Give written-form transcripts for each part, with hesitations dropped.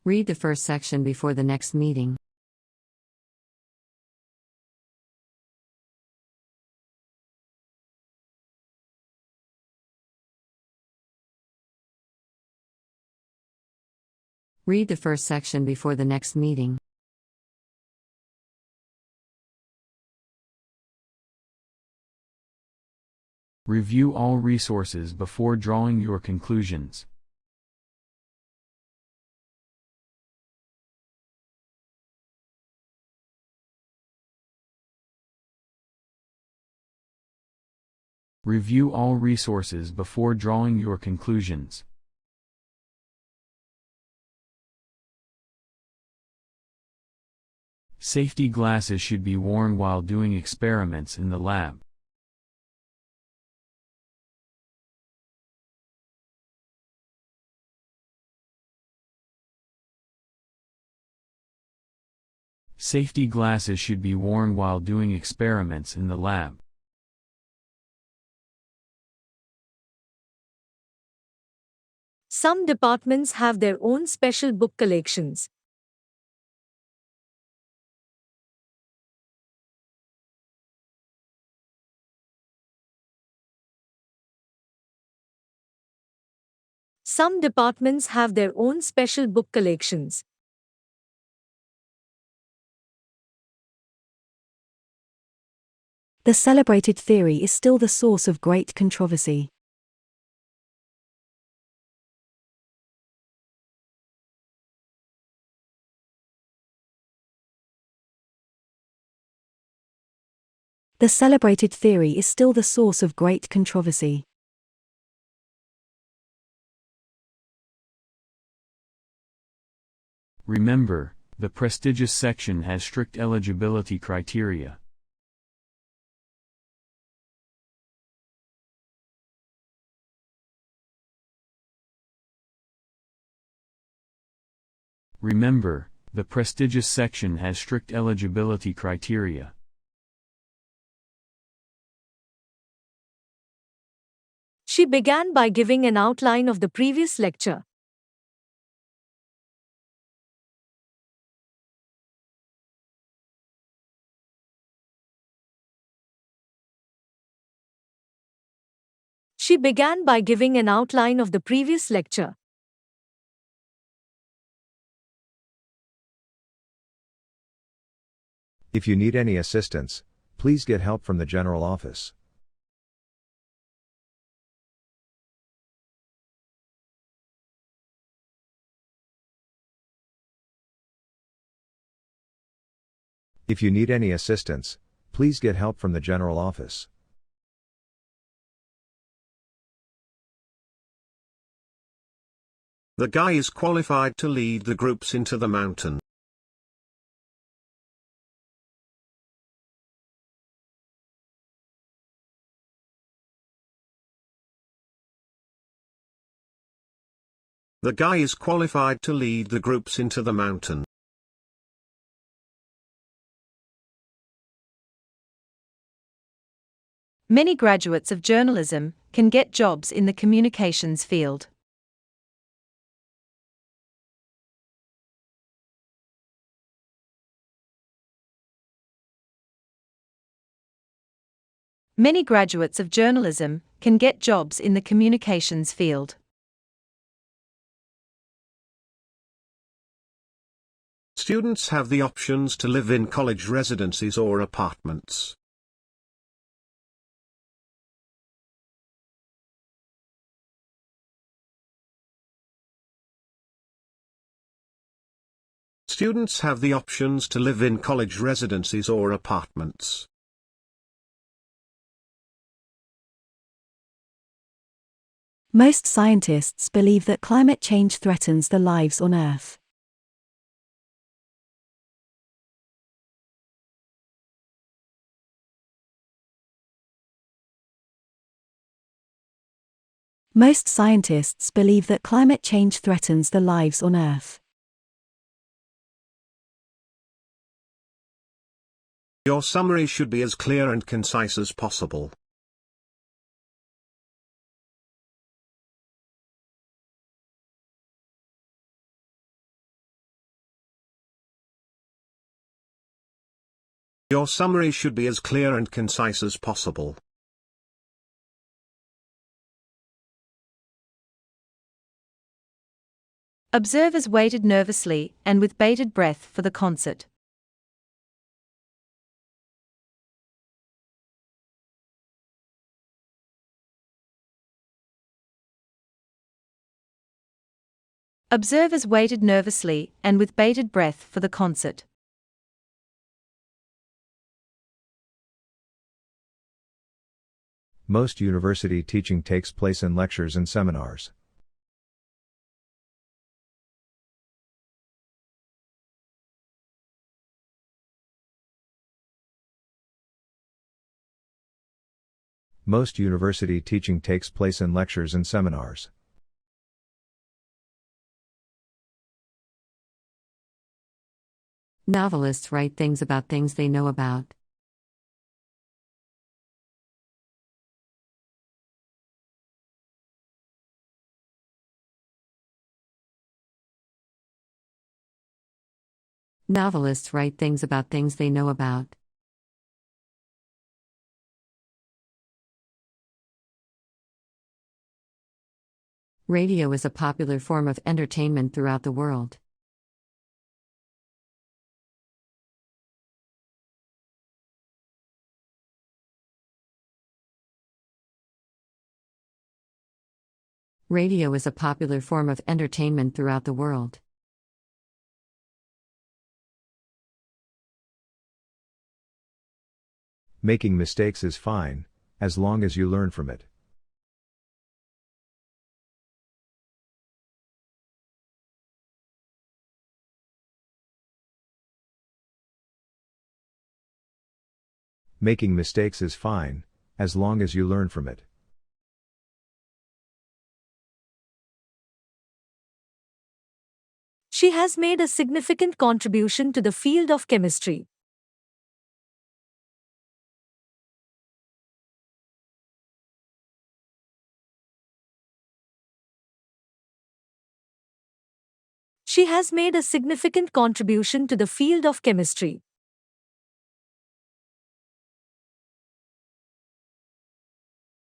Read the first section before the next meeting. Read the first section before the next meeting. Review all resources before drawing your conclusions. Review all resources before drawing your conclusions. Safety glasses should be worn while doing experiments in the lab. Safety glasses should be worn while doing experiments in the lab. Some departments have their own special book collections. Some departments have their own special book collections. The celebrated theory is still the source of great controversy. The celebrated theory is still the source of great controversy. Remember, the prestigious section has strict eligibility criteria. Remember, the prestigious section has strict eligibility criteria. She began by giving an outline of the previous lecture. She began by giving an outline of the previous lecture. If you need any assistance, please get help from the general office. If you need any assistance, please get help from the general office. The guy is qualified to lead the groups into the mountain. The guy is qualified to lead the groups into the mountain. Many graduates of journalism can get jobs in the communications field. Many graduates of journalism can get jobs in the communications field. Students have the options to live in college residences or apartments. Students have the options to live in college residences or apartments. Most scientists believe that climate change threatens the lives on Earth. Most scientists believe that climate change threatens the lives on Earth. Your summary should be as clear and concise as possible. Your summary should be as clear and concise as possible. Observers waited nervously and with bated breath for the concert. Observers waited nervously and with bated breath for the concert. Most university teaching takes place in lectures and seminars. Most university teaching takes place in lectures and seminars. Novelists write things about things they know about. Novelists write things about things they know about. Radio is a popular form of entertainment throughout the world. Radio is a popular form of entertainment throughout the world. Making mistakes is fine, as long as you learn from it. Making mistakes is fine, as long as you learn from it. She has made a significant contribution to the field of chemistry. She has made a significant contribution to the field of chemistry.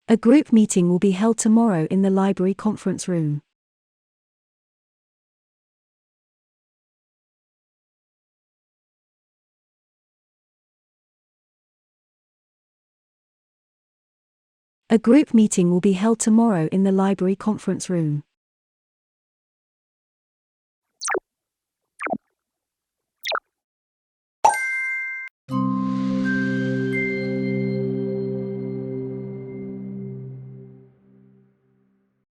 A group meeting will be held tomorrow in the library conference room. A group meeting will be held tomorrow in the library conference room.